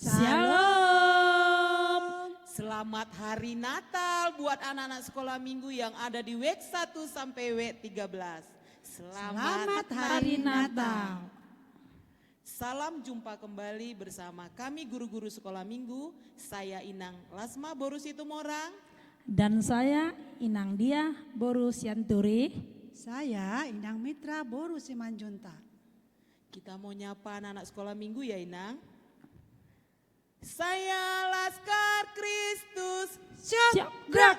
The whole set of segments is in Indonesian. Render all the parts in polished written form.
Shalom. Selamat Hari Natal buat anak-anak sekolah minggu yang ada di week 1 sampai week 13. Selamat Hari Natal. Salam jumpa kembali bersama kami guru-guru sekolah minggu. Saya Inang Lasma Boru Situmorang. Dan saya Inang Dia Boru Sianturi. Saya Inang Mitra Boru Simanjunta. Kita mau nyapa anak-anak sekolah minggu ya Inang. Saya Laskar Kristus. Gerak.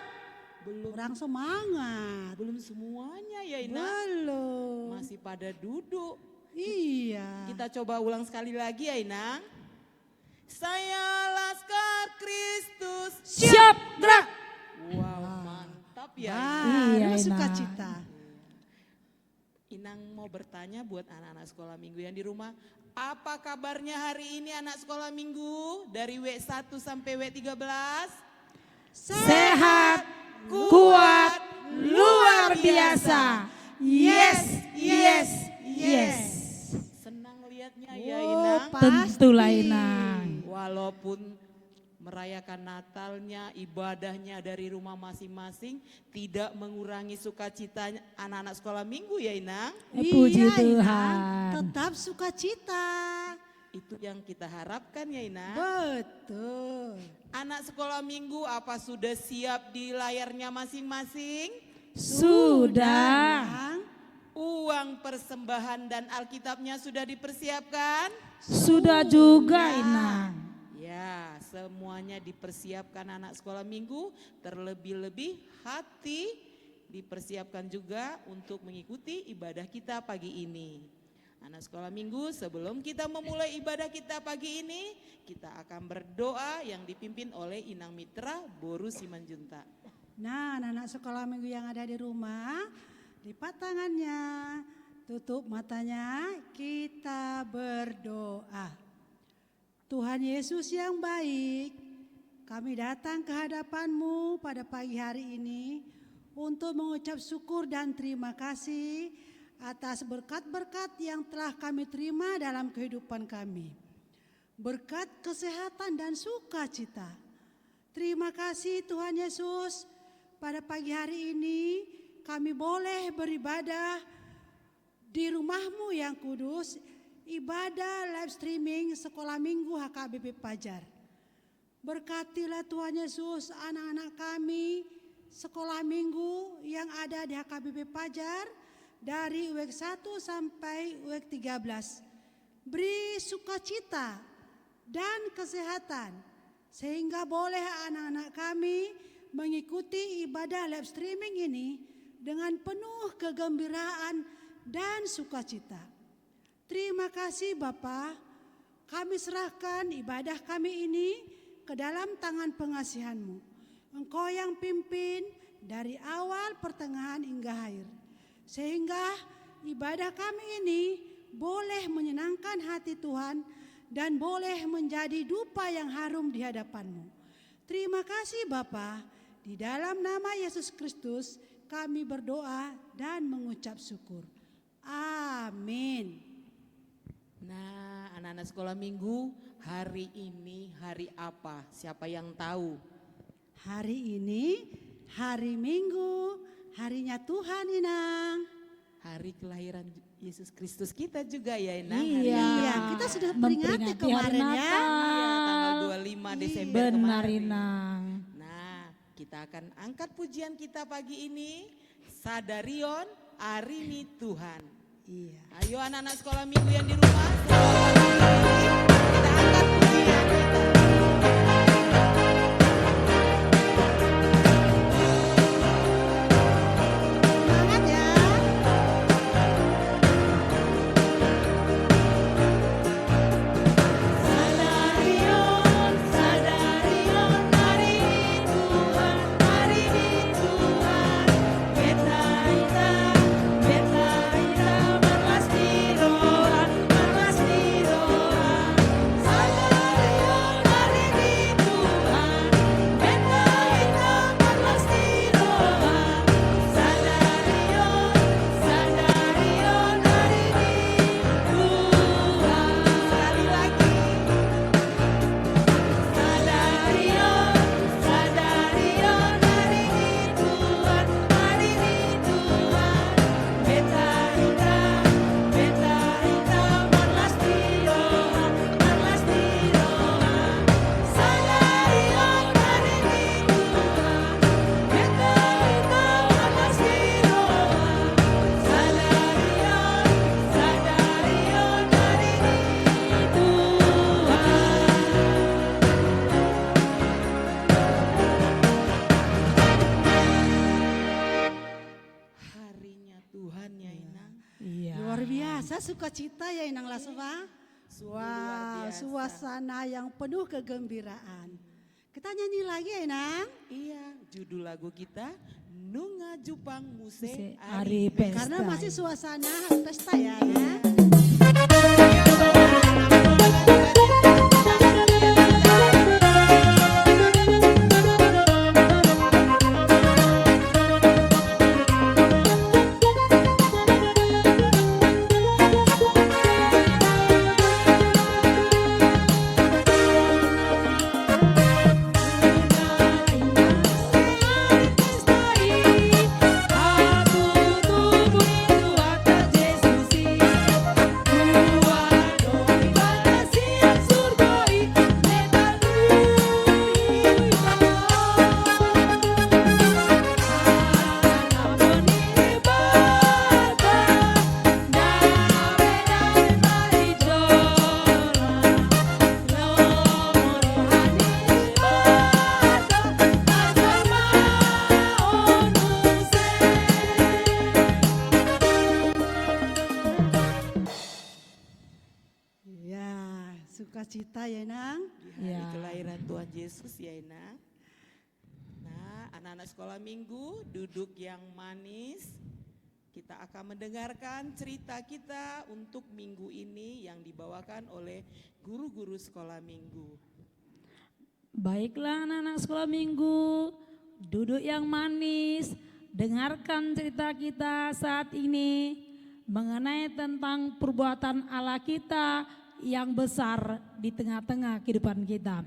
Kurang semangat. Belum semuanya ya Inang. Belum. Masih pada duduk. Iya. Kita coba ulang sekali lagi ya Inang. Saya Laskar Kristus. Siap gerak. Wow, mantap ya. Baru Iya, Inang. sukacita. Inang mau bertanya buat anak-anak sekolah minggu yang di rumah. Apa kabarnya hari ini anak sekolah minggu dari week 1 sampai week 13? Sehat, kuat, luar biasa. Yes, yes, yes. Senang lihatnya ya Inang. Tentulah Inang. Walaupun merayakan Natalnya, ibadahnya dari rumah masing-masing tidak mengurangi sukacita anak-anak sekolah minggu ya Inang. Puji Iya, Tuhan. Inang. Tetap sukacita. Itu yang kita harapkan ya Inang. Betul. Anak sekolah minggu apa sudah siap di layarnya masing-masing? Sudah. Inang. Uang persembahan dan Alkitabnya sudah dipersiapkan? Sudah juga Inang. Ya, semuanya dipersiapkan anak sekolah minggu, terlebih-lebih hati dipersiapkan juga untuk mengikuti ibadah kita pagi ini. Anak sekolah minggu, sebelum kita memulai ibadah kita pagi ini, kita akan berdoa yang dipimpin oleh Inang Mitra Boru Simanjunta. Nah, anak-anak sekolah minggu yang ada di rumah, lipat tangannya, tutup matanya, kita berdoa. Tuhan Yesus yang baik, kami datang ke hadapan-Mu pada pagi hari ini untuk mengucap syukur dan terima kasih atas berkat-berkat yang telah kami terima dalam kehidupan kami. Berkat kesehatan dan sukacita. Terima kasih Tuhan Yesus, pada pagi hari ini kami boleh beribadah di rumah-Mu yang kudus, ibadah live streaming sekolah minggu HKBP Pajar. Berkatilah Tuhan Yesus anak-anak kami sekolah minggu yang ada di HKBP Pajar dari week 1 sampai week 13. Beri sukacita dan kesehatan sehingga boleh anak-anak kami mengikuti ibadah live streaming ini dengan penuh kegembiraan dan sukacita. Terima kasih Bapa, kami serahkan ibadah kami ini ke dalam tangan pengasihan-Mu. Engkau yang pimpin dari awal, pertengahan hingga akhir. Sehingga ibadah kami ini boleh menyenangkan hati Tuhan dan boleh menjadi dupa yang harum di hadapan-Mu. Terima kasih Bapa, di dalam nama Yesus Kristus kami berdoa dan mengucap syukur. Amin. Nah, anak-anak sekolah minggu, hari ini hari apa? Siapa yang tahu? Hari ini hari Minggu, harinya Tuhan Inang. Hari kelahiran Yesus Kristus kita juga ya Inang. Hari Iya. yang Iya, ke-5. kita sudah Memperingati peringati hari kemarin ya. Natal. Iya, tanggal 25 Desember Benar kemarin. Inang. Nah, kita akan angkat pujian kita pagi ini. Sadarion Arini Tuhan. Iya. Ayo anak-anak sekolah minggu yang di rumah, selamat pagi. Kita angkat pujian kita. Semangat ya. Sadarion, sadarion, hari ini Tuhan, hari ini Tuhan. Beta ita, berlas di doa, berlas di doa. merasa sukacita ya Inang Lasma. Sungguh luar biasa. Suasana yang penuh kegembiraan. Kita nyanyi lagi ya Inang. Iya, judul lagu kita Nunga Jupang Muse Muse Ari Ari Pesta. Karena masih suasana pesta ya. Ya, sukacita ya Inang. Di hari Ya. kelahiran Tuhan Yesus ya Ina. Nah, anak-anak sekolah minggu duduk yang manis. Kita akan mendengarkan cerita kita untuk minggu ini yang dibawakan oleh guru-guru sekolah minggu. Baiklah anak-anak sekolah minggu, duduk yang manis, dengarkan cerita kita saat ini mengenai tentang perbuatan Allah kita yang besar di tengah-tengah kehidupan kita.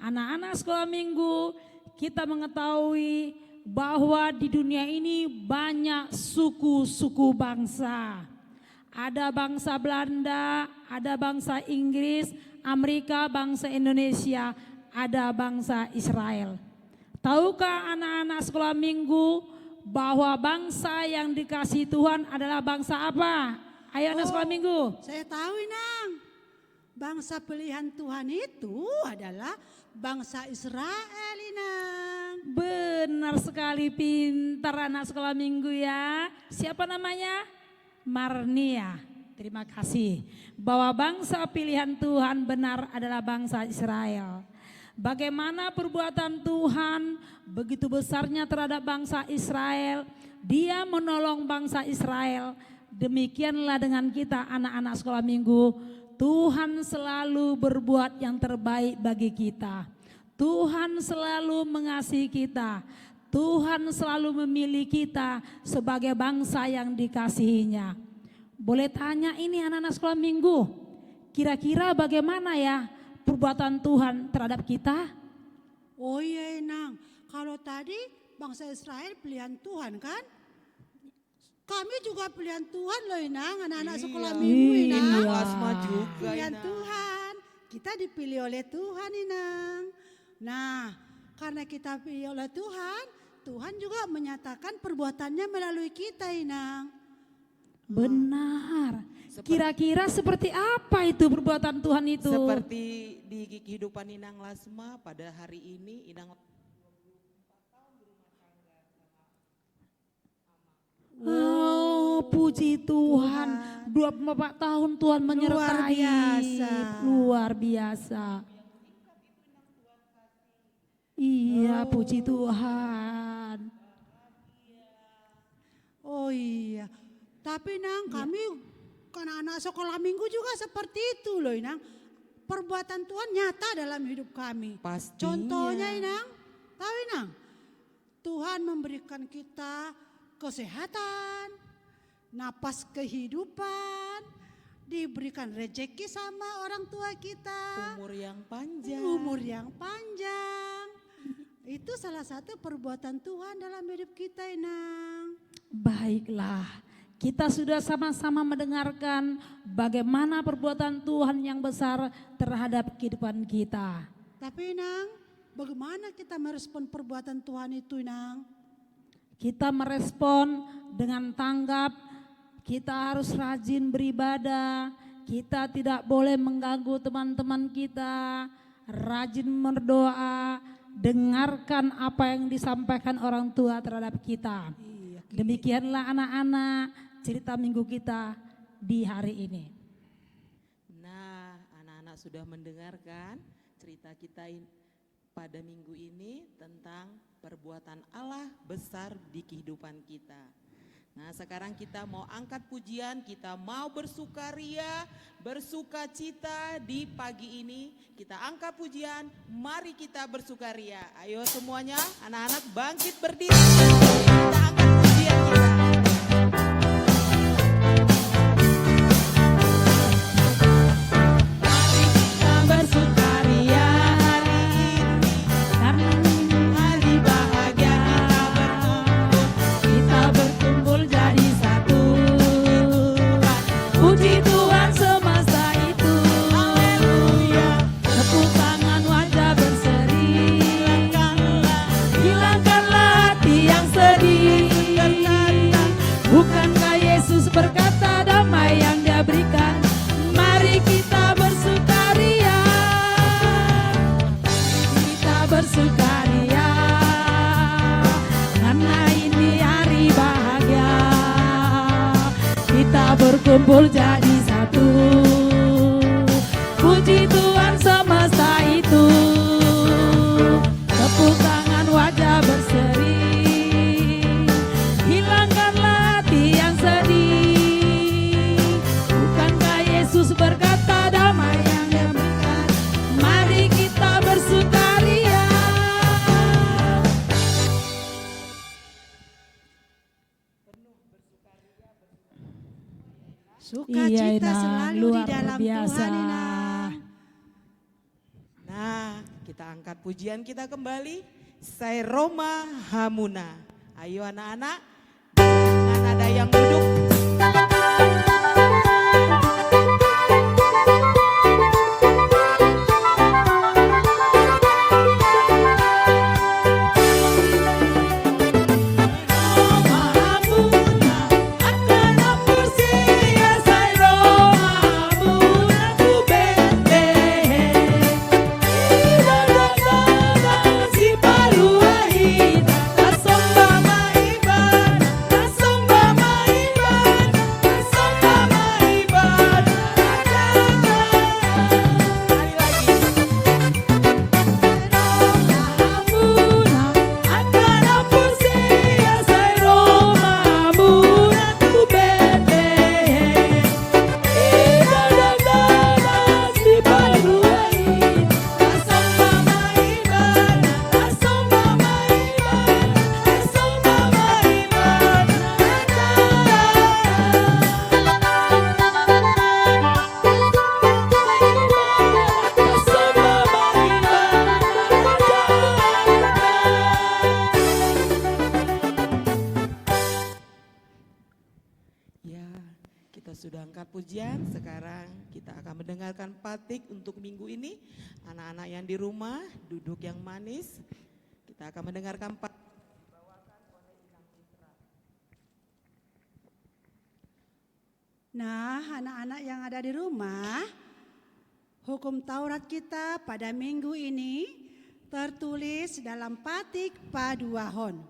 Anak-anak sekolah minggu, kita mengetahui bahwa di dunia ini banyak suku-suku bangsa. Ada bangsa Belanda, ada bangsa Inggris, Amerika, bangsa Indonesia, ada bangsa Israel. Tahukah anak-anak sekolah minggu bahwa bangsa yang dikasihi Tuhan adalah bangsa apa? Ayo anak sekolah minggu. Saya tahu Inang. Bangsa pilihan Tuhan itu adalah bangsa Israel Inang. Benar sekali, pintar anak sekolah minggu ya. Siapa namanya? Marnia. Terima kasih. Bahwa bangsa pilihan Tuhan benar adalah bangsa Israel. Bagaimana perbuatan Tuhan begitu besarnya terhadap bangsa Israel. Dia menolong bangsa Israel. Demikianlah dengan kita anak-anak sekolah minggu. Tuhan selalu berbuat yang terbaik bagi kita. Tuhan selalu mengasihi kita. Tuhan selalu memilih kita sebagai bangsa yang dikasihinya. Boleh tanya ini anak-anak sekolah minggu, kira-kira bagaimana ya perbuatan Tuhan terhadap kita? Oh iya Inang, kalau tadi bangsa Israel pilihan Tuhan kan? Kami juga pilihan Tuhan loh Inang, anak-anak sekolah minggu Inang. Iya. Asma juga Pilihan Ina. Tuhan, kita dipilih oleh Tuhan Inang. Nah, karena kita pilih oleh Tuhan, Tuhan juga menyatakan perbuatannya melalui kita Inang. Benar. Kira-kira seperti apa itu perbuatan Tuhan itu? Seperti di kehidupan Inang Lasma pada hari ini Inang Oh, puji Tuhan. 24 tahun Tuhan menyertai. biasa. Luar biasa. Iya, puji Tuhan. Oh iya, tapi Nang kami anak-anak sekolah minggu juga seperti itu loh Inang. Perbuatan Tuhan nyata dalam hidup kami. pastinya. Contohnya Inang, tahu Inang, Tuhan memberikan kita kesehatan, napas kehidupan, diberikan rejeki sama orang tua kita, Umur yang panjang. umur yang panjang. Itu salah satu perbuatan Tuhan dalam hidup kita Inang. Baiklah, kita sudah sama-sama mendengarkan bagaimana perbuatan Tuhan yang besar terhadap kehidupan kita. Tapi Inang, bagaimana kita merespon perbuatan Tuhan itu Inang? Kita merespon dengan tanggap, kita harus rajin beribadah, kita tidak boleh mengganggu teman-teman kita, rajin berdoa, dengarkan apa yang disampaikan orang tua terhadap kita. Demikianlah anak-anak cerita minggu kita di hari ini. Nah, anak-anak sudah mendengarkan cerita kita pada minggu ini tentang perbuatan Allah besar di kehidupan kita. Nah, sekarang kita mau angkat pujian, kita mau bersukaria, bersukacita di pagi ini. Kita angkat pujian, mari kita bersukaria. Ayo semuanya, anak-anak bangkit berdiri. Kita angkat pujian kita. Bersukaria hari ini karena hari bahagia kita berkumpul jadi satu. Puji Tuhan semesta itu. Haleluya. Tepuk tangan wajah berseri. Hilangkanlah hati yang sedih. Bukankah Yesus berkata damai yang Dia berikan? Mari kita bersukaria. Bersukaria karena ini hari bahagia kita berkumpul jadi satu. Puji Tuhan semesta itu. Tepuk tangan wajah berseri. Hilangkanlah hati yang sedih. Bukankah Yesus berkata damai yang Dia berikan? Mari kita bersukaria. Sukacita selalu di luar dalam biasa. Tuhan, Inang. Nah, kita angkat pujian kita kembali. Saya Roma Hamuna. Ayo anak-anak, dengan ada yang duduk. Sudah angkat pujian, sekarang kita akan mendengarkan patik untuk minggu ini. Anak-anak yang di rumah, duduk yang manis. Kita akan mendengarkan patik. Nah, anak-anak yang ada di rumah, hukum Taurat kita pada minggu ini tertulis dalam patik paduahon.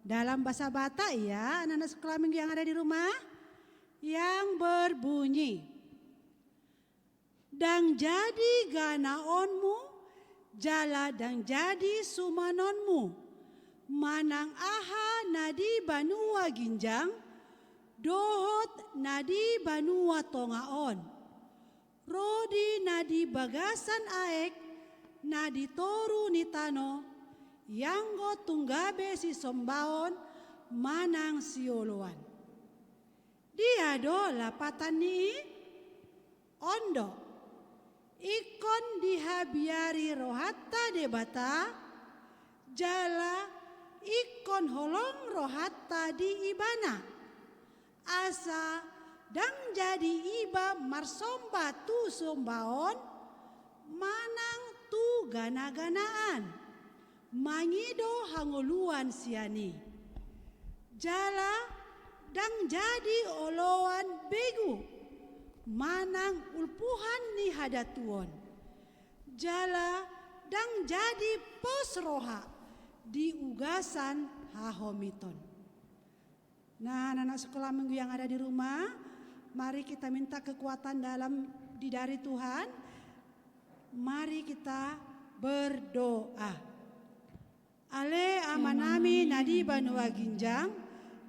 Dalam bahasa Batak ya, anak-anak sekolah minggu yang ada di rumah. Yang berbunyi, "Dang jadi ganaonmu, jala dang jadi sumanonmu, manang aha nadi banua ginjang, dohot nadi banua tongaon, rodi nadi bagasan aek, nadi toru nitano, yanggo tunggabe si sombaon, manang sioloan." Dia do lapatan ni ondo ikon dihabiari rohatta debata jala ikon holong rohatta di ibana asa dang jadi iba marsomba tu sombaon manang tu gana-ganaan mangido hangoluan siani jala dang jadi oloan begu manang ulpuhan ni hadatuon jala dang jadi pos roha di ugasan hahomiton. Nah, anak-anak sekolah minggu yang ada di rumah, Mari kita minta kekuatan dari Tuhan. Mari kita berdoa. Ale amanami nadi banua ginjang,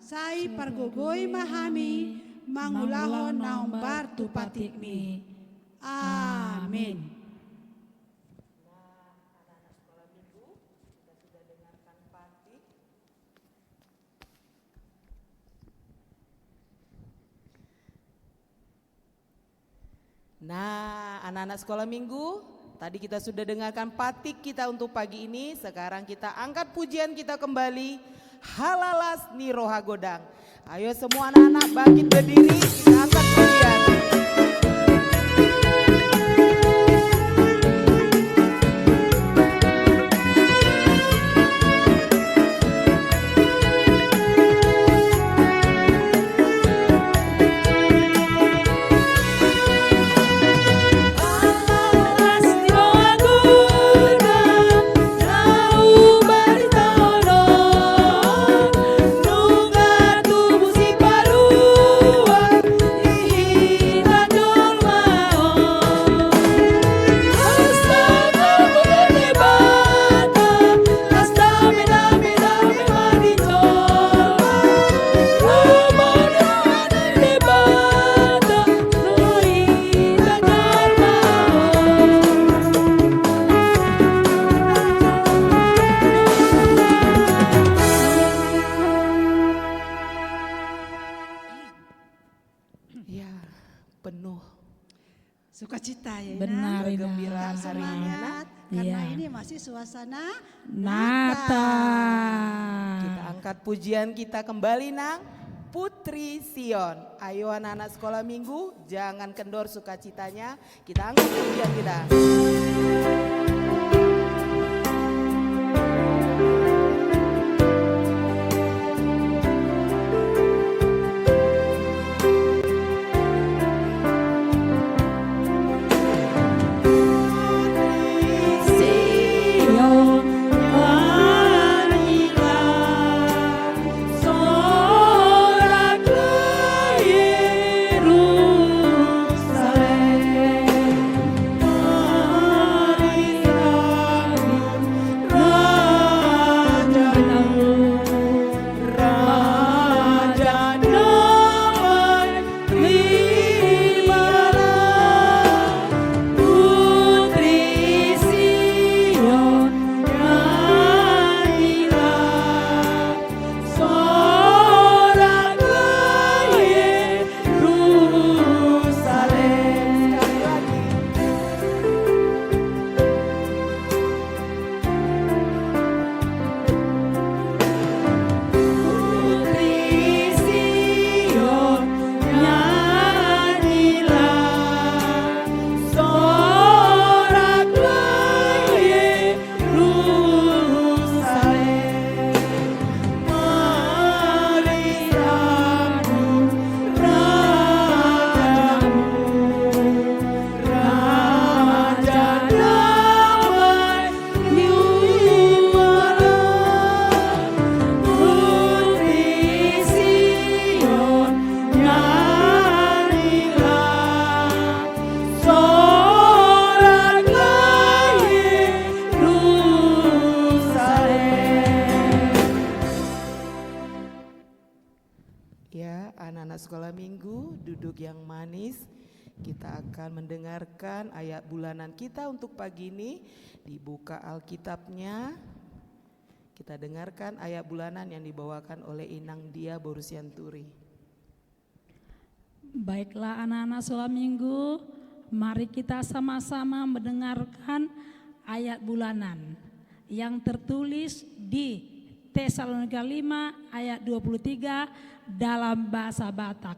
sai pargogoi mahami, mangulahon naumbar tupatikmi. Amin. Nah, anak-anak sekolah minggu, tadi kita sudah dengarkan patik kita untuk pagi ini. Sekarang kita angkat pujian kita kembali. Halalas ni roha godang. Ayo semua anak-anak bangkit berdiri, kita angkat pujian. Penuh sukacita ya. Benar, Ina. kegembiraan hari ini. Semangat karena Iya. ini masih suasana Natal. Kita angkat pujian kita kembali, Nang. Putri Sion. Ayo anak-anak sekolah minggu, jangan kendor sukacitanya. Kita angkat pujian kita. Anak-anak sekolah minggu, duduk yang manis. Kita akan mendengarkan ayat bulanan kita untuk pagi ini. Dibuka Alkitabnya. Kita dengarkan ayat bulanan yang dibawakan oleh Inang Dia Borusianturi. Baiklah anak-anak sekolah minggu, mari kita sama-sama mendengarkan ayat bulanan yang tertulis di Tesalonika 5 ayat 23 dalam bahasa Batak.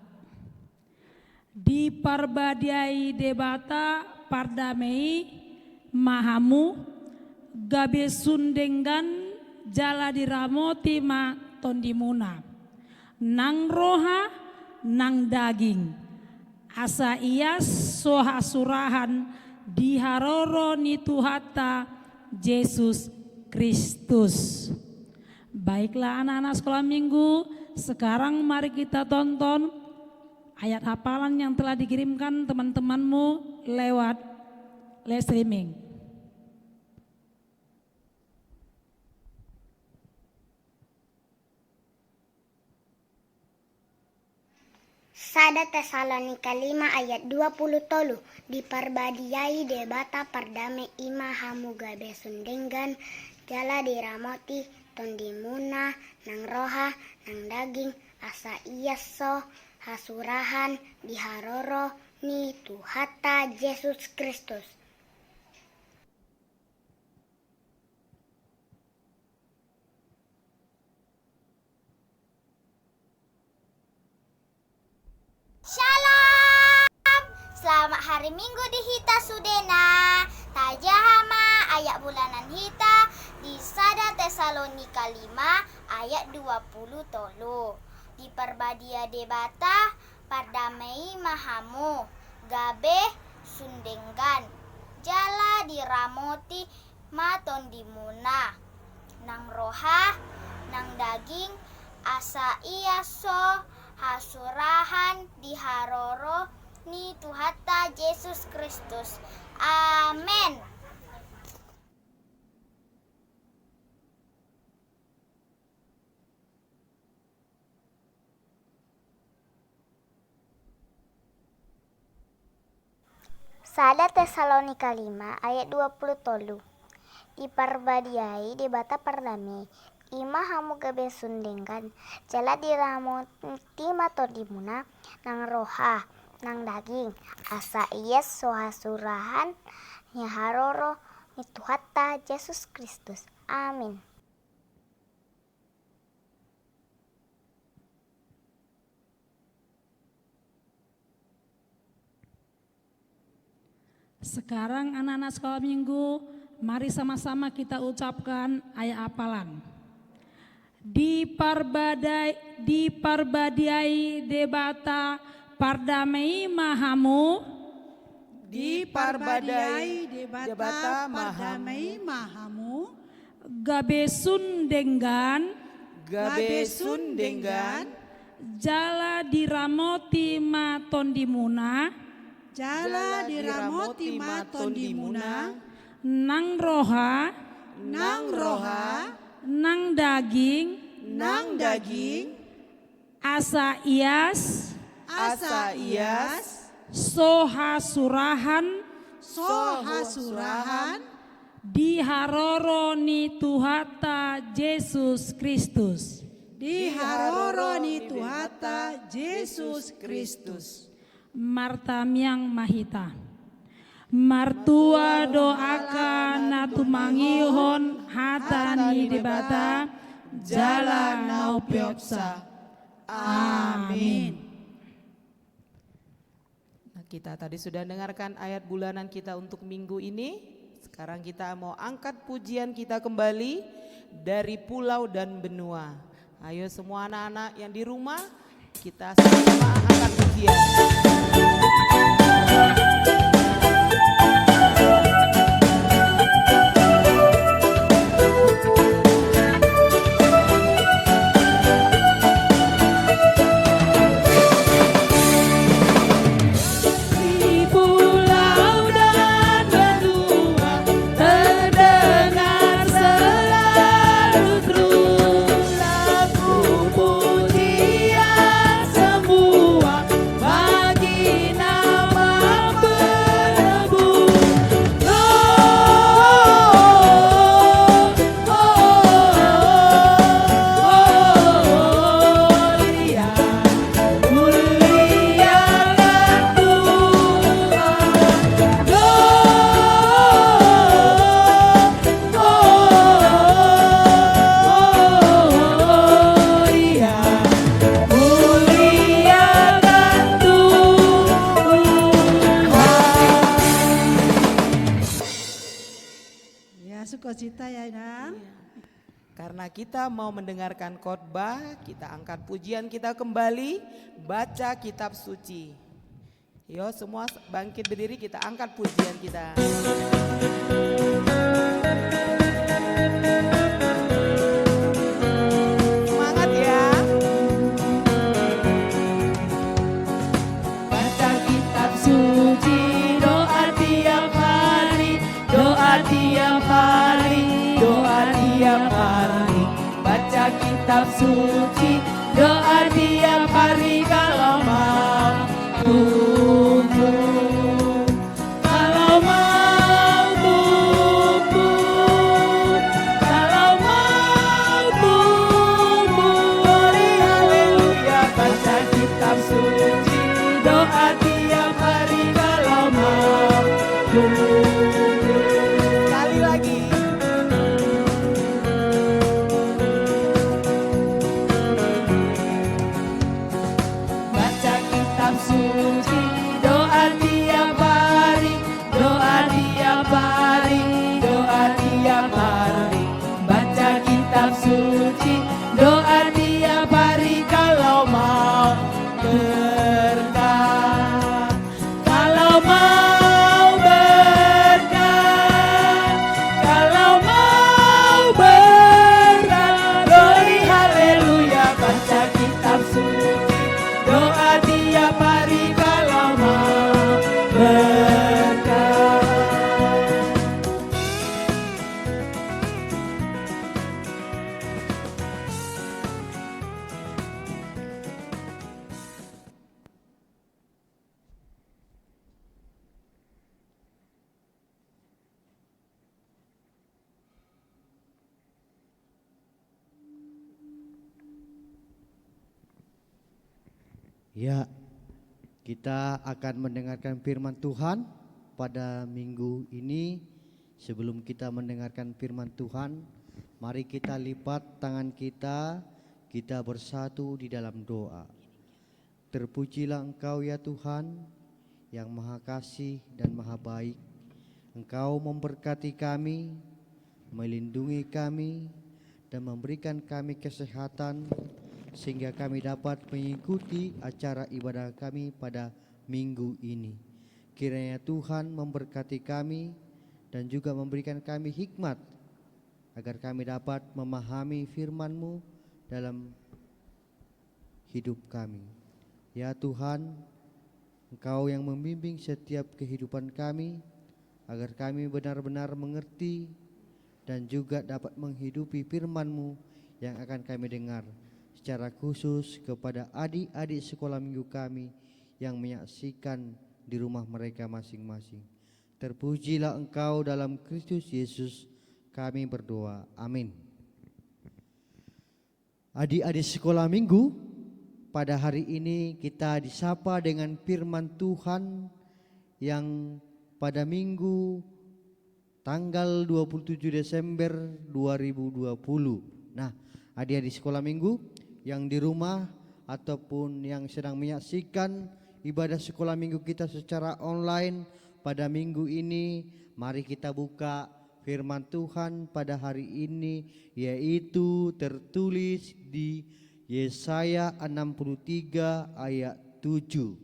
Di parbadiai debata pardamei mahamu gabe sundenggan jala diramoti ma tondimuna nang roha nang daging asa ia soha surahan diharoro ni tuhata Yesus Kristus. Baiklah anak-anak sekolah minggu, sekarang mari kita tonton ayat hafalan yang telah dikirimkan teman-temanmu lewat live streaming. Sada Tesalonika 5 ayat 20 tolu diparbadiai debata pardame ima hamu gabe sundenggan jala diramoti tondimuna nang roha nang daging asa iaso hasurahan diharoro ni Tuhata Yesus Kristus. Shalom. Selamat hari Minggu di Hita Sudena. Tajahama ayat bulanan Hita di Sada Tesalonika 5 ayat 20 tolu. Diperbadia debata pardamai mahamu gabe sundenggan jala diramoti maton dimuna nang roha nang daging asa iaso hasurahan diharoro ni Tuhata Yesus Kristus. Amin. Sada Tesalonika 5 ayat 20 tolu. Iparbadiai debata pardame ima hamu gabe sundenggan jala diramoti matodimuna nang roha nang daging asa ies sohasurahan nyaharoro ni Tuhata Yesus Kristus. Amin. Sekarang anak-anak sekolah minggu, mari sama-sama kita ucapkan ayat hafalan. Diparbadiai debata pardamai mahamu Diparbadiai debata pardamai mahamu gabe sundenggan Gabe sundenggan jala diramoti matondimuna jala diramoti matondimuna nang roha nang roha nang daging nang daging asa ias asa ias sohasurahan sohasurahan diharoro ni Tuhata Yesus Kristus. diharoro ni Tuhata Yesus Kristus. Marta miang mahita. Martua doakan natumangihon hatani debata jalan nau piopsa. Amin. Nah, kita tadi sudah dengarkan ayat bulanan kita untuk minggu ini. Sekarang kita mau angkat pujian kita kembali dari pulau dan benua. Ayo semua anak-anak yang di rumah, kita sama-sama angkat pujian. Sukacita ya Inang. Karena kita mau mendengarkan khotbah, kita angkat pujian kita kembali, baca kitab suci. Yo semua bangkit berdiri, kita angkat pujian kita. Semangat ya. tiap hari, baca kitab suci, doa tiap hari kalau mau tumbuh. Kalau mau tumbuh, kalau mau tumbuh, haleluya, baca kitab suci, doa tiap hari kalau mau tumbuh. Sekali lagi. Baca kitab suci, doa tiap hari, doa tiap hari, doa tiap hari. Baca kitab suci, doa tiap hari kalau mau berkah. Kalau mau berkah, kalau mau berkah, glory haleluya, baca kitab suci, doa tiap hari kalau mau berkah. Ya, kita akan mendengarkan firman Tuhan pada minggu ini. Sebelum kita mendengarkan firman Tuhan, mari kita lipat tangan kita bersatu di dalam doa. Terpujilah Engkau ya Tuhan, yang Maha Kasih dan Maha Baik. Engkau memberkati kami, melindungi kami, dan memberikan kami kesehatan, sehingga kami dapat mengikuti acara ibadah kami pada minggu ini. Kiranya Tuhan memberkati kami dan juga memberikan kami hikmat, agar kami dapat memahami firman-Mu dalam hidup kami. Ya Tuhan, Engkau yang membimbing setiap kehidupan kami, agar kami benar-benar mengerti dan juga dapat menghidupi firman-Mu yang akan kami dengar. Secara khusus kepada adik-adik sekolah minggu kami yang menyaksikan di rumah mereka masing-masing. Terpujilah Engkau dalam Kristus Yesus, kami berdoa. Amin. Adik-adik sekolah minggu, pada hari ini kita disapa dengan firman Tuhan yang pada minggu tanggal 27 Desember 2020. Nah, adik-adik sekolah minggu yang di rumah ataupun yang sedang menyaksikan ibadah sekolah minggu kita secara online pada minggu ini, mari kita buka firman Tuhan pada hari ini, yaitu tertulis di Yesaya 63 ayat 7.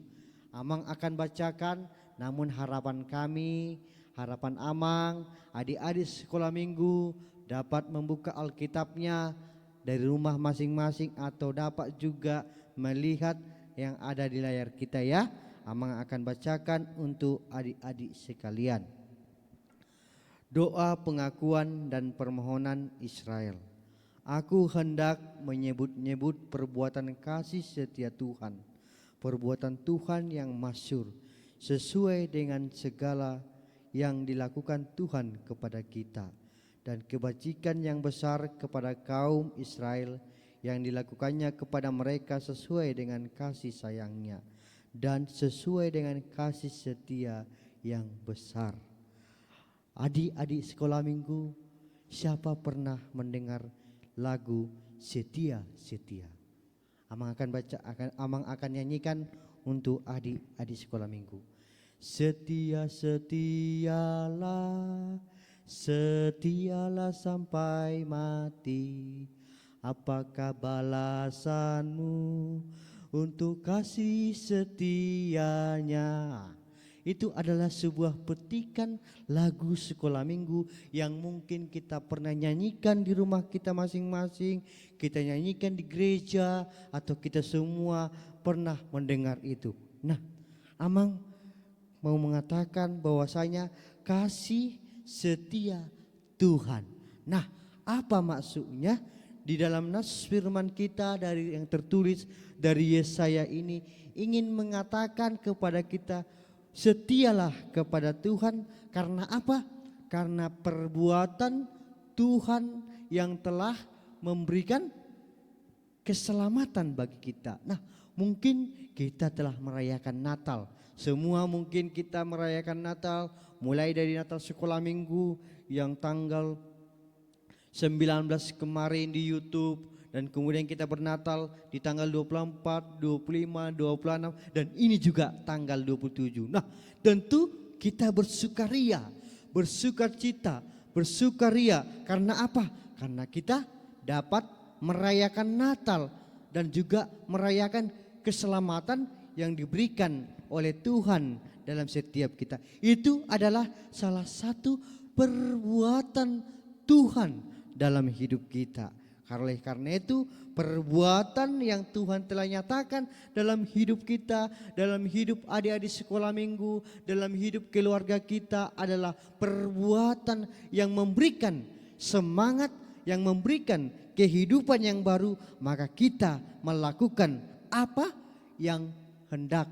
Amang akan bacakan, namun harapan kami, harapan Amang, adik-adik sekolah minggu dapat membuka Alkitabnya dari rumah masing-masing atau dapat juga melihat yang ada di layar kita ya. Amang akan bacakan untuk adik-adik sekalian. Doa pengakuan dan permohonan Israel. Aku hendak menyebut-nyebut perbuatan kasih setia Tuhan, perbuatan Tuhan yang masyhur, sesuai dengan segala yang dilakukan Tuhan kepada kita, dan kebajikan yang besar kepada kaum Israel yang dilakukannya kepada mereka sesuai dengan kasih sayangnya dan sesuai dengan kasih setia yang besar. Adik-adik sekolah minggu, siapa pernah mendengar lagu Setia-Setia? Amang akan nyanyikan untuk adik-adik sekolah minggu. Setia-setialah, setialah sampai mati. Apakah balasanmu untuk kasih setianya? Itu adalah sebuah petikan lagu sekolah minggu yang mungkin kita pernah nyanyikan di rumah kita masing-masing, kita nyanyikan di gereja, atau kita semua pernah mendengar itu. Nah, Amang mau mengatakan bahwasanya kasih setia Tuhan. Nah, Apa maksudnya? Di dalam nas firman kita dari yang tertulis dari Yesaya ini ingin mengatakan kepada kita, setialah kepada Tuhan. Karena apa? Karena perbuatan Tuhan yang telah memberikan keselamatan bagi kita. Nah, mungkin kita telah merayakan Natal. Semua mungkin kita merayakan Natal, mulai dari Natal sekolah minggu yang tanggal 19 kemarin di YouTube, dan kemudian kita bernatal di tanggal 24, 25, 26, dan ini juga tanggal 27. Nah, tentu kita bersukaria, bersukacita, bersukaria karena apa? Karena kita dapat merayakan Natal dan juga merayakan keselamatan yang diberikan oleh Tuhan dalam setiap kita. Itu adalah salah satu perbuatan Tuhan dalam hidup kita. Oleh karena itu, perbuatan yang Tuhan telah nyatakan dalam hidup kita, dalam hidup adik-adik sekolah minggu, dalam hidup keluarga kita adalah perbuatan yang memberikan semangat, yang memberikan kehidupan yang baru. Maka kita melakukan apa yang hendak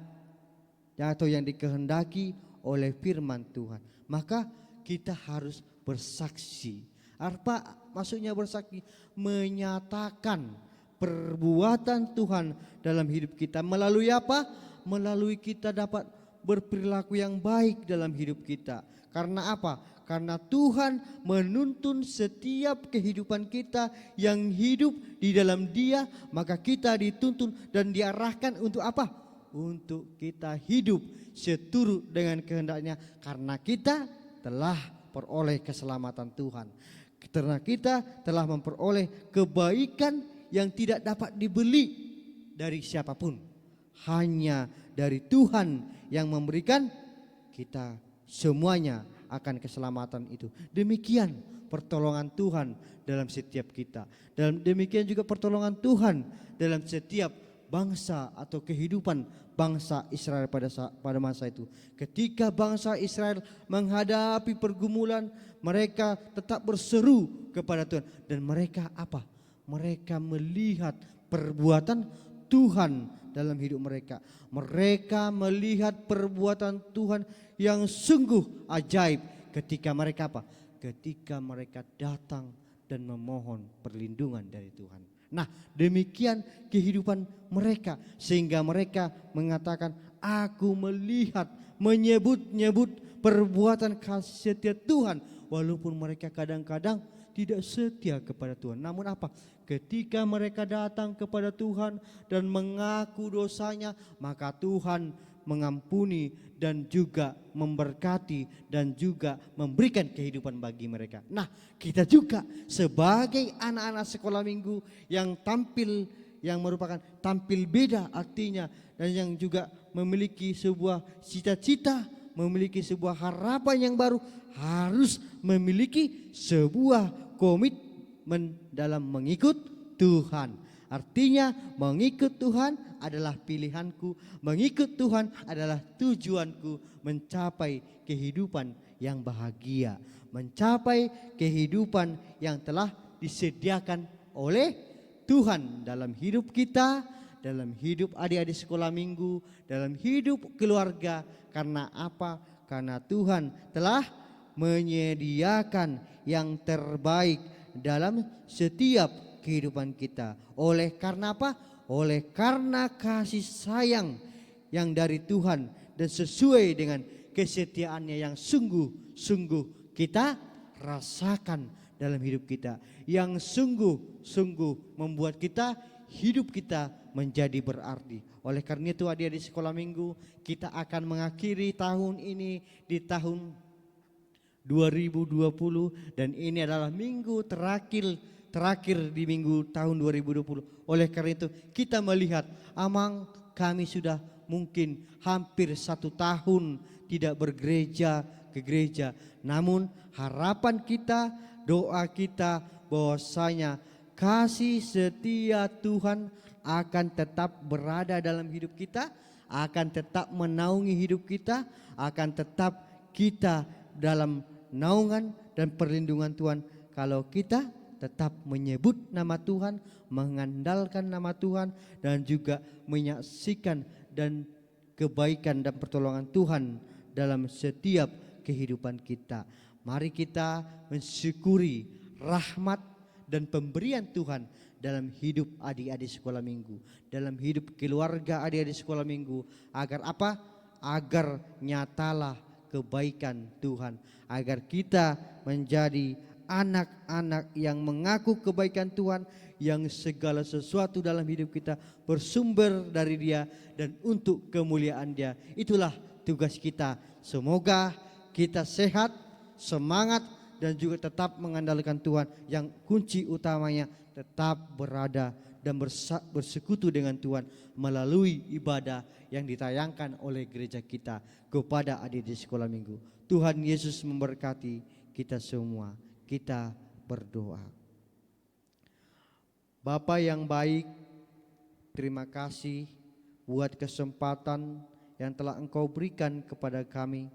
atau yang dikehendaki oleh firman Tuhan. Maka kita harus bersaksi. Apa maksudnya bersaksi? Menyatakan perbuatan Tuhan dalam hidup kita. Melalui apa? Melalui kita dapat berperilaku yang baik dalam hidup kita. Karena apa? Karena Tuhan menuntun setiap kehidupan kita yang hidup di dalam Dia. Maka kita dituntun dan diarahkan untuk apa? Untuk kita hidup seturut dengan kehendaknya. Karena kita telah peroleh keselamatan Tuhan. Karena kita telah memperoleh kebaikan yang tidak dapat dibeli dari siapapun. Hanya dari Tuhan yang memberikan kita semuanya akan keselamatan itu. Demikian pertolongan Tuhan dalam setiap kita. Dan demikian juga pertolongan Tuhan dalam setiap bangsa atau kehidupan bangsa Israel pada masa itu. Ketika bangsa Israel menghadapi pergumulan, mereka tetap berseru kepada Tuhan. Dan mereka apa? Mereka melihat perbuatan Tuhan dalam hidup mereka. Mereka melihat perbuatan Tuhan yang sungguh ajaib ketika mereka apa? Ketika mereka datang dan memohon perlindungan dari Tuhan. Nah, demikian kehidupan mereka sehingga mereka mengatakan, aku melihat, menyebut-nyebut perbuatan kasih setia Tuhan, walaupun mereka kadang-kadang tidak setia kepada Tuhan. Namun apa? Ketika mereka datang kepada Tuhan dan mengaku dosanya, maka Tuhan mengampuni dan juga memberkati dan juga memberikan kehidupan bagi mereka. Nah, kita juga sebagai anak-anak sekolah minggu yang tampil, yang merupakan tampil beda artinya, dan yang juga memiliki sebuah cita-cita, memiliki sebuah harapan yang baru, harus memiliki sebuah komitmen dalam mengikut Tuhan. Artinya mengikut Tuhan adalah pilihanku, mengikut Tuhan adalah tujuanku mencapai kehidupan yang bahagia, mencapai kehidupan yang telah disediakan oleh Tuhan dalam hidup kita, dalam hidup adik-adik sekolah minggu, dalam hidup keluarga. Karena apa? Karena Tuhan telah menyediakan yang terbaik dalam setiap kehidupan kita. Oleh karena apa? Oleh karena kasih sayang yang dari Tuhan dan sesuai dengan kesetiaannya yang sungguh-sungguh kita rasakan dalam hidup kita, yang sungguh-sungguh membuat kita hidup kita menjadi berarti. Oleh karena itu adik-adik sekolah minggu, kita akan mengakhiri tahun ini di tahun 2020, dan ini adalah minggu terakhir di minggu tahun 2020. Oleh karena itu kita melihat, amang kami sudah mungkin hampir 1 tahun tidak bergereja ke gereja. Namun harapan kita, doa kita bahwasanya kasih setia Tuhan akan tetap berada dalam hidup kita, akan tetap menaungi hidup kita, akan tetap kita dalam naungan dan perlindungan Tuhan kalau kita tetap menyebut nama Tuhan, mengandalkan nama Tuhan, dan juga menyaksikan dan kebaikan dan pertolongan Tuhan dalam setiap kehidupan kita. Mari kita mensyukuri rahmat dan pemberian Tuhan dalam hidup adik-adik sekolah minggu, dalam hidup keluarga adik-adik sekolah minggu. Agar apa? Agar nyatalah kebaikan Tuhan, agar kita menjadi anak-anak yang mengaku kebaikan Tuhan, yang segala sesuatu dalam hidup kita bersumber dari Dia dan untuk kemuliaan Dia. Itulah tugas kita. Semoga kita sehat, semangat, dan juga tetap mengandalkan Tuhan, yang kunci utamanya tetap berada dan bersekutu dengan Tuhan melalui ibadah yang ditayangkan oleh gereja kita kepada adik-adik sekolah minggu. Tuhan Yesus memberkati kita semua. Kita berdoa. Bapa yang baik, terima kasih buat kesempatan yang telah Engkau berikan kepada kami.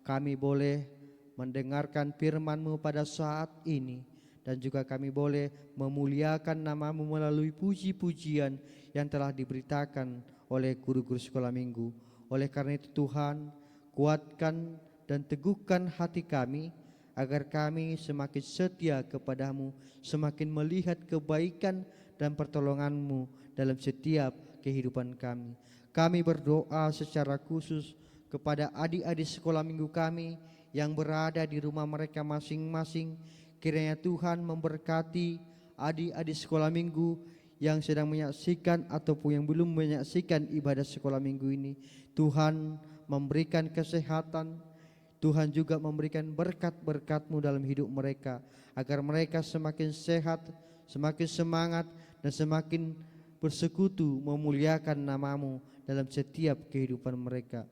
Kami boleh mendengarkan firman-Mu pada saat ini, dan juga kami boleh memuliakan nama-Mu melalui puji-pujian yang telah diberitakan oleh guru-guru sekolah minggu. Oleh karena itu Tuhan, kuatkan dan teguhkan hati kami, agar kami semakin setia kepada-Mu, semakin melihat kebaikan dan pertolongan-Mu dalam setiap kehidupan kami. Kami berdoa secara khusus kepada adik-adik sekolah minggu kami yang berada di rumah mereka masing-masing. Kiranya Tuhan memberkati adik-adik sekolah minggu yang sedang menyaksikan ataupun yang belum menyaksikan ibadah sekolah minggu ini. Tuhan memberikan kesehatan, Tuhan juga memberikan berkat-berkat-Mu dalam hidup mereka, agar mereka semakin sehat, semakin semangat, dan semakin bersekutu memuliakan nama-Mu dalam setiap kehidupan mereka.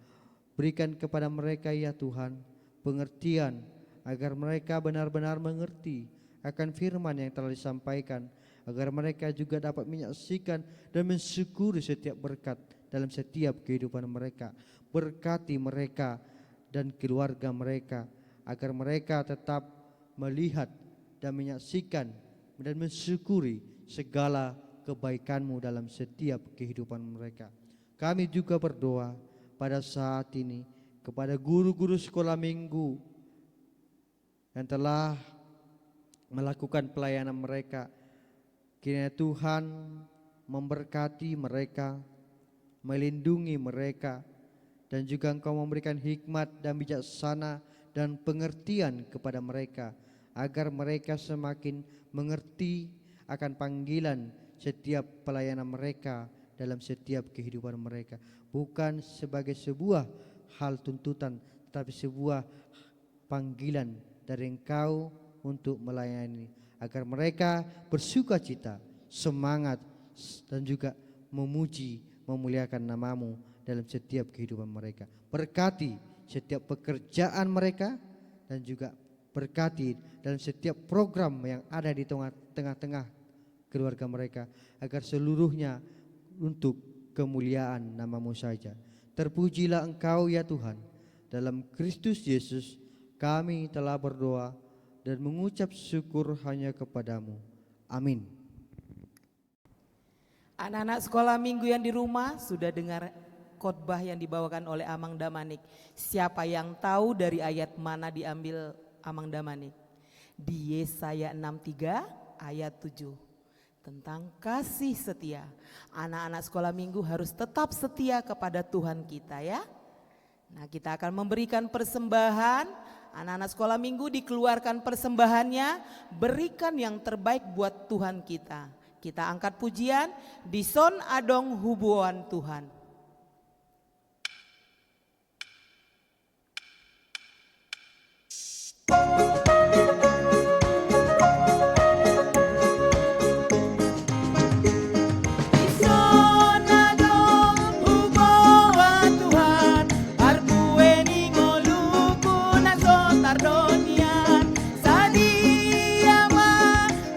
Berikan kepada mereka ya Tuhan pengertian, agar mereka benar-benar mengerti akan firman yang telah disampaikan, agar mereka juga dapat menyaksikan dan mensyukuri setiap berkat dalam setiap kehidupan mereka. Berkati mereka dan keluarga mereka, agar mereka tetap melihat dan menyaksikan dan mensyukuri segala kebaikan-Mu dalam setiap kehidupan mereka. Kami juga berdoa pada saat ini kepada guru-guru sekolah minggu yang telah melakukan pelayanan mereka. Kiranya Tuhan memberkati mereka, melindungi mereka, dan juga Engkau memberikan hikmat dan bijaksana dan pengertian kepada mereka, agar mereka semakin mengerti akan panggilan setiap pelayanan mereka dalam setiap kehidupan mereka. Bukan sebagai sebuah hal tuntutan, tetapi sebuah panggilan dari Engkau untuk melayani, agar mereka bersukacita, semangat, dan juga memuji, memuliakan nama-Mu dalam setiap kehidupan mereka. Berkati setiap pekerjaan mereka, dan juga berkati dalam setiap program yang ada di tengah-tengah keluarga mereka, agar seluruhnya untuk kemuliaan nama-Mu saja. Terpujilah Engkau ya Tuhan. Dalam Kristus Yesus kami telah berdoa dan mengucap syukur hanya kepada-Mu. Amin. Anak-anak sekolah minggu yang di rumah sudah dengar khotbah yang dibawakan oleh Amang Damanik. Siapa yang tahu dari ayat mana diambil Amang Damanik? Di Yesaya 63 ayat 7. Tentang kasih setia. Anak-anak sekolah minggu harus tetap setia kepada Tuhan kita ya. Nah, kita akan memberikan persembahan. Anak-anak sekolah minggu dikeluarkan persembahannya, berikan yang terbaik buat Tuhan kita. Kita angkat pujian, Dison Adong Hubuan Tuhan.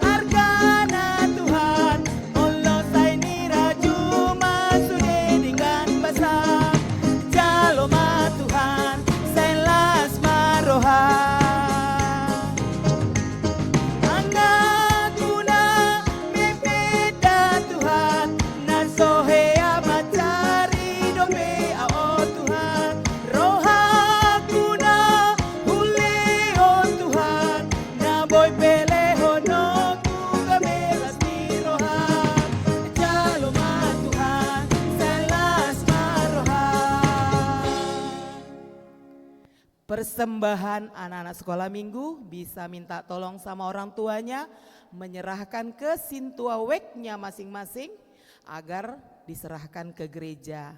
Argana Tuhan, Allah saya ni raju masuk persembahan anak-anak sekolah minggu bisa minta tolong sama orang tuanya menyerahkan ke sintuaweknya masing-masing agar diserahkan ke gereja.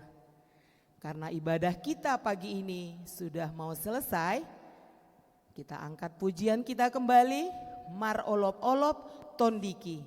Karena ibadah kita pagi ini sudah mau selesai, kita angkat pujian kita kembali, Mar Olop-Olop Tondiki.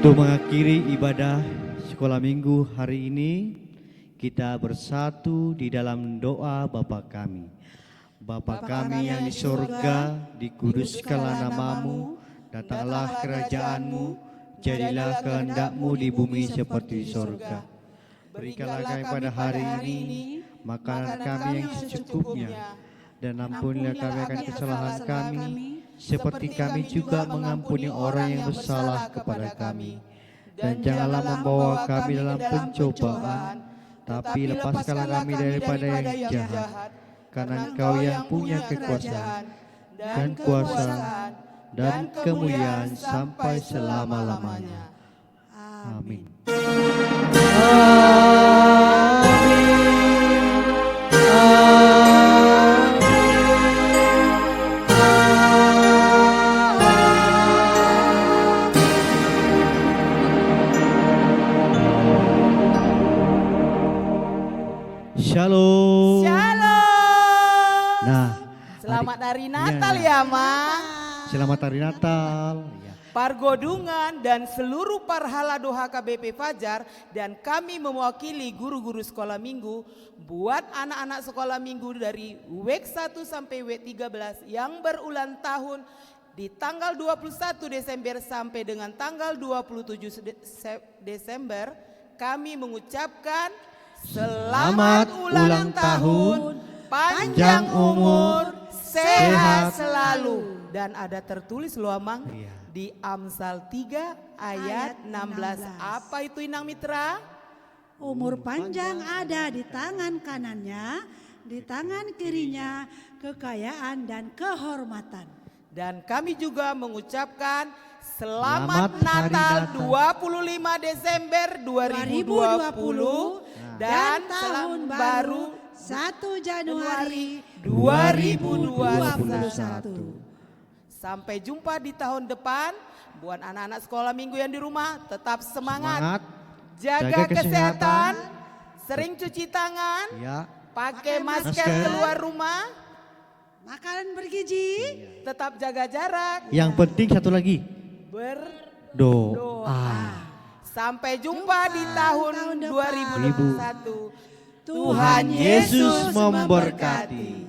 Untuk mengakhiri ibadah sekolah minggu hari ini, kita bersatu di dalam doa Bapa kami. Bapa kami yang di surga, dikuduskanlah namamu, datanglah kerajaanmu, jadilah kehendak-Mu di bumi seperti di surga. Berikanlah kami pada hari ini makanan kami yang secukupnya, dan ampunilah kami akan kesalahan kami, seperti kami juga mengampuni orang yang bersalah kepada kami. Dan janganlah membawa kami dalam pencobaan, tapi lepaskanlah kami daripada yang jahat. Karena Engkau yang punya kekuasaan dan kuasa dan kemuliaan sampai selama-lamanya. Amin. Shalom. Shalom. Nah, Selamat hari Natal ya, Ma. Selamat hari Natal. Ya. Pargodungan dan seluruh parhala doha KBP Fajar dan kami mewakili guru-guru sekolah minggu buat anak-anak sekolah minggu dari WEK 1 sampai WEK 13 yang berulang tahun di tanggal 21 Desember sampai dengan tanggal 27 Desember kami mengucapkan selamat ulang tahun, panjang umur, sehat selalu. Dan ada tertulis loh Amang di Amsal 3 ayat 16. Apa itu Inang Mitra? Umur panjang ada di tangan kanannya, di tangan kirinya kekayaan dan kehormatan. Dan kami juga mengucapkan Selamat Selamat Natal 25 Desember 2020 dan tahun baru 1 Januari 2021. Sampai jumpa di tahun depan. Buat anak-anak sekolah minggu yang di rumah tetap semangat. Jaga kesehatan, sering cuci tangan, Ya. pakai masker masker. keluar rumah, Makanan bergizi. tetap jaga jarak, Yang penting satu lagi, doa. Sampai jumpa di tahun tahun depan. 2021. Tuhan Yesus memberkati.